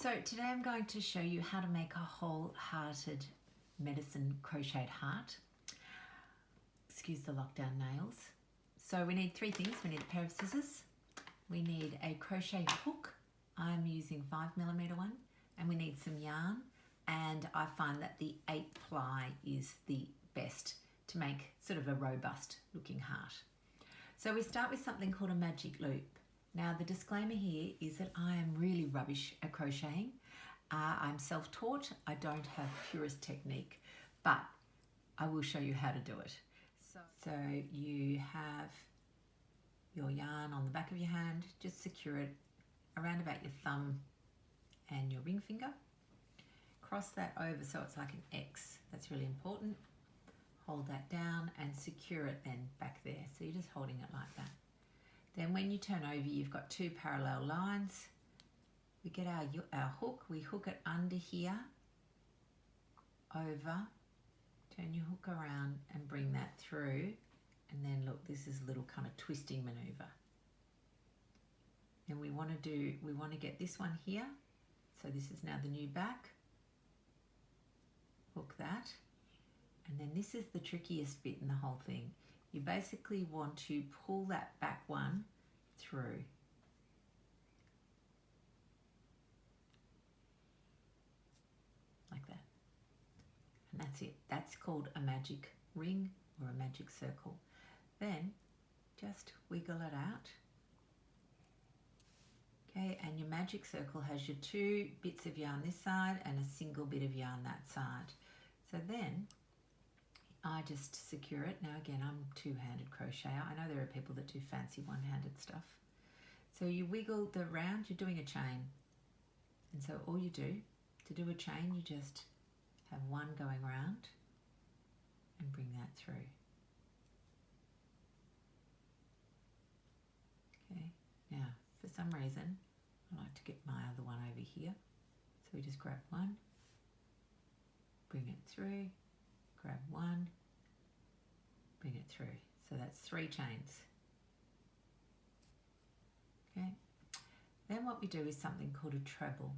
So today I'm going to show you how to make a wholehearted medicine crocheted heart. Excuse the lockdown nails. So we need three things. We need a pair of scissors, we need a crochet hook, I'm using 5mm one, and we need some yarn, and I find that the 8 ply is the best to make sort of a robust looking heart. So we start with something called a magic loop. Now the disclaimer here is that I am really rubbish at crocheting. I'm self-taught, I don't have purist technique, but I will show you how to do it. So you have your yarn on the back of your hand, just secure it around about your thumb and your ring finger. Cross that over so it's like an X, that's really important. Hold that down and secure it then back there. So you're just holding it like that. Then when you turn over, you've got two parallel lines. We get our hook, we hook it under here, over, turn your hook around and bring that through. And then look, this is a little kind of twisting maneuver. And we want to get this one here. So this is now the new back. Hook that. And then this is the trickiest bit in the whole thing. You basically want to pull that back one through. Like that. And that's it. That's called a magic ring or a magic circle. Then just wiggle it out. Okay, and your magic circle has your two bits of yarn this side and a single bit of yarn that side. So then I just secure it. Now again, I'm two-handed crocheter. I know there are people that do fancy one-handed stuff. So you wiggle the round, you're doing a chain. And so all you do, to do a chain, you just have one going round and bring that through. Okay, now for some reason, I like to get my other one over here. So we just grab one, bring it through, grab one, bring it through. So that's 3 chains. Okay. Then what we do is something called a treble.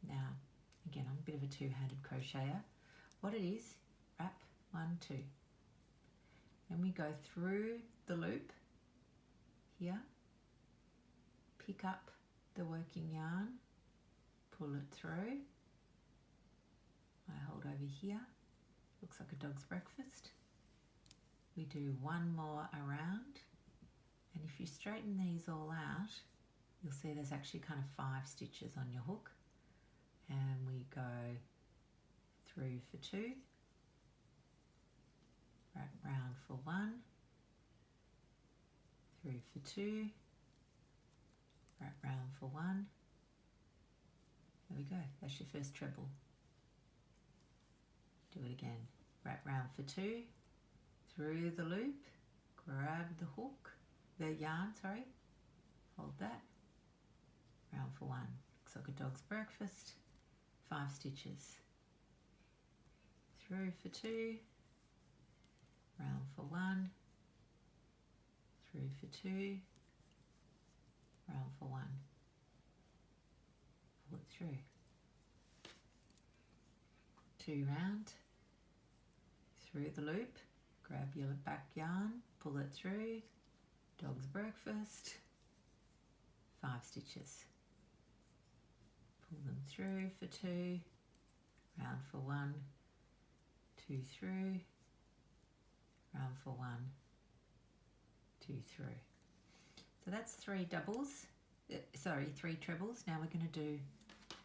Now, again, I'm a bit of a two-handed crocheter. What it is, wrap 1, 2. Then we go through the loop here, pick up the working yarn, pull it through. I hold over here. Looks like a dog's breakfast. We do one more around, and if you straighten these all out, you'll see there's actually kind of 5 stitches on your hook, and we go through for 2, wrap round for 1, through for 2, wrap round for 1. There we go, that's your first treble. Do it again. Wrap round for 2, through the loop, grab the hook, the yarn, sorry, hold that, round for 1. Looks like a dog's breakfast, 5 stitches. Through for 2, round for 1, through for 2, round for 1. Pull it through. 2 round, through the loop, grab your back yarn, pull it through, dog's breakfast, 5 stitches. Pull them through for 2, round for 1, 2 through, round for 1, 2 through. So that's 3 doubles, 3 trebles. Now we're going to do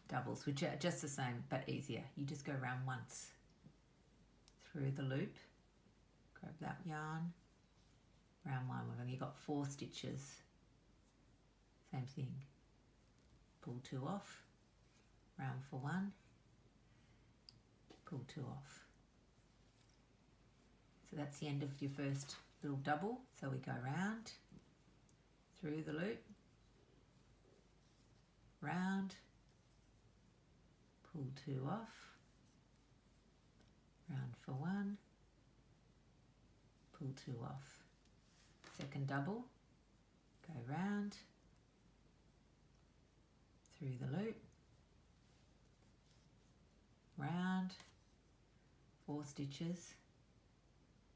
doubles, which are just the same but easier. You just go around once through the loop, grab that yarn, round 1. We've only got 4 stitches. Same thing. Pull 2 off, round for 1, pull 2 off. So that's the end of your first little double. So we go round, through the loop, round, pull 2 off, round for 1, pull 2 off. Second double, go round, through the loop, 4 stitches,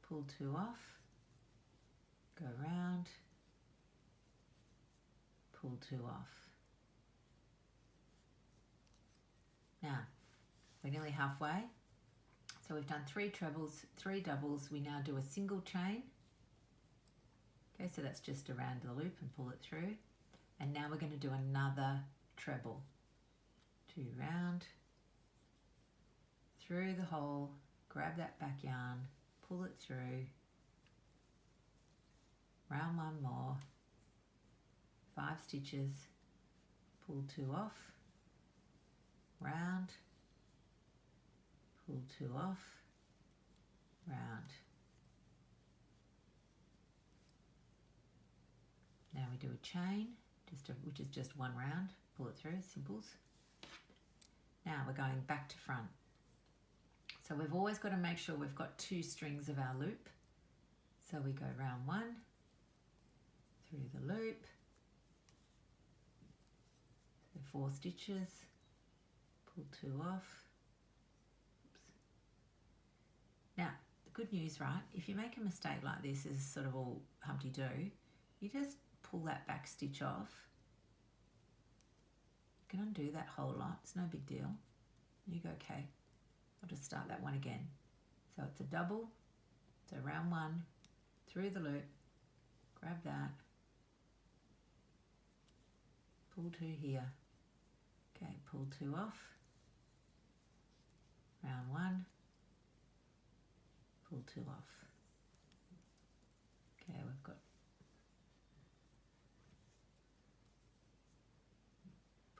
pull 2 off, go round, pull 2 off. Now, we're nearly halfway. So we've done 3 trebles, 3 doubles. We now do a single chain. Okay, so that's just around the loop and pull it through. And now we're going to do another treble. 2 round, through the hole, grab that back yarn, pull it through, round 1 more, 5 stitches, pull 2 off, round, pull 2 off, round. Now we do a chain, which is just 1 round, pull it through, simples. Now we're going back to front. So we've always got to make sure we've got 2 strings of our loop. So we go round 1, through the loop, so 4 stitches, pull 2 off. Oops. Now, the good news, right, if you make a mistake like this, is sort of all Humpty-Doo, you just pull that back stitch off. You can undo that whole lot, it's no big deal. You go, okay, I'll just start that one again. So it's a double, so round 1, through the loop, grab that, pull 2 here, okay, pull 2 off, round 1, pull 2 off. Okay, we've got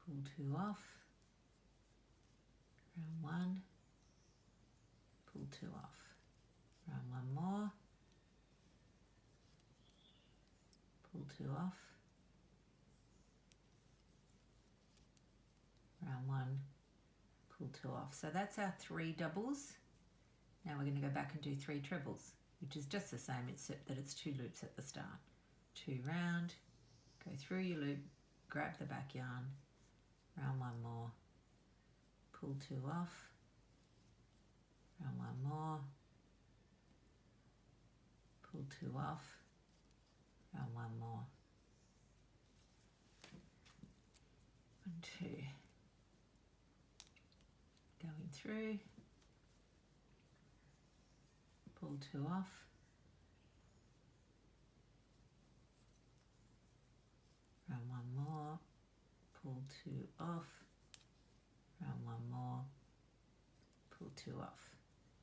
pull 2 off, round 1, pull 2 off, round 1 more, pull 2 off, round 1, pull 2 off. So that's our 3 doubles. Now we're going to go back and do 3 trebles, which is just the same except that it's 2 loops at the start. 2 round, go through your loop, grab the back yarn, round 1 more, pull 2 off, round 1 more, pull 2 off, round 1 more, 1, 2, going through, pull 2 off, round 1 more, pull 2 off, round 1 more, pull 2 off.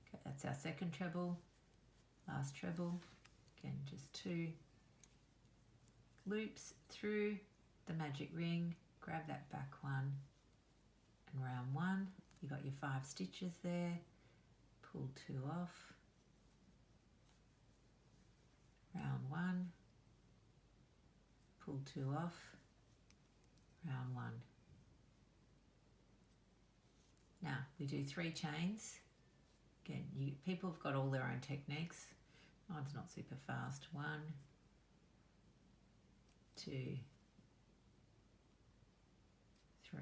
Okay, that's our second treble, last treble. Again, just 2 loops through the magic ring, grab that back one, and round 1, you got your 5 stitches there, pull 2 off, round 1, pull 2 off, round 1. Now we do 3 chains. Again, people have got all their own techniques. Mine's not super fast. 1, 2, 3.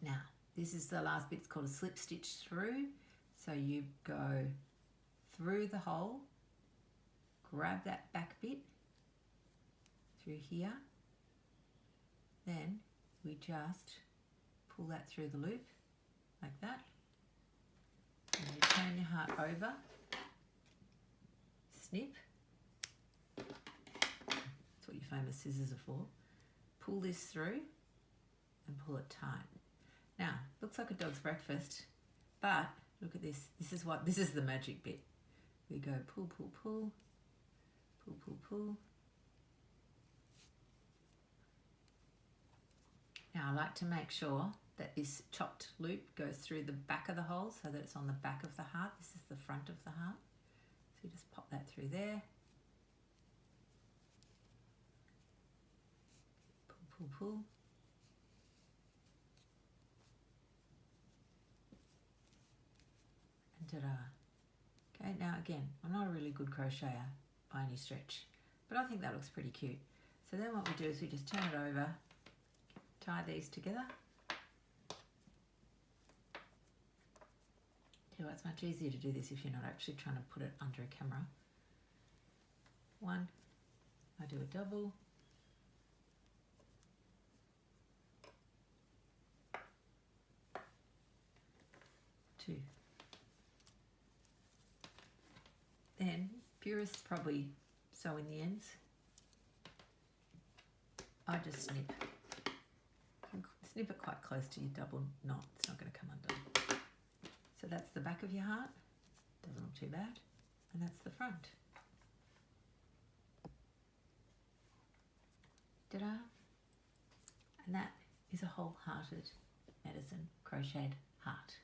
Now this is the last bit. It's called a slip stitch through. So you go through the hole, grab that back bit through here, then we just pull that through the loop like that, and you turn your heart over, snip, that's what your famous scissors are for, pull this through and pull it tight. Now, looks like a dog's breakfast, but look at this, this is the magic bit. We go pull, pull, pull, pull, pull, pull. Now I like to make sure that this chopped loop goes through the back of the hole so that it's on the back of the heart. This is the front of the heart. So you just pop that through there. Pull, pull, pull. And ta-da. Okay, now again, I'm not a really good crocheter by any stretch, but I think that looks pretty cute. So then what we do is we just turn it over, tie these together. Tell you what, it's much easier to do this if you're not actually trying to put it under a camera. 1, I do a double, 2. Then purists probably sew in the ends. I just snip. Snip it quite close to your double knot. It's not going to come undone. So that's the back of your heart. Doesn't look too bad. And that's the front. Ta-da! And that is a wholehearted medicine crocheted heart.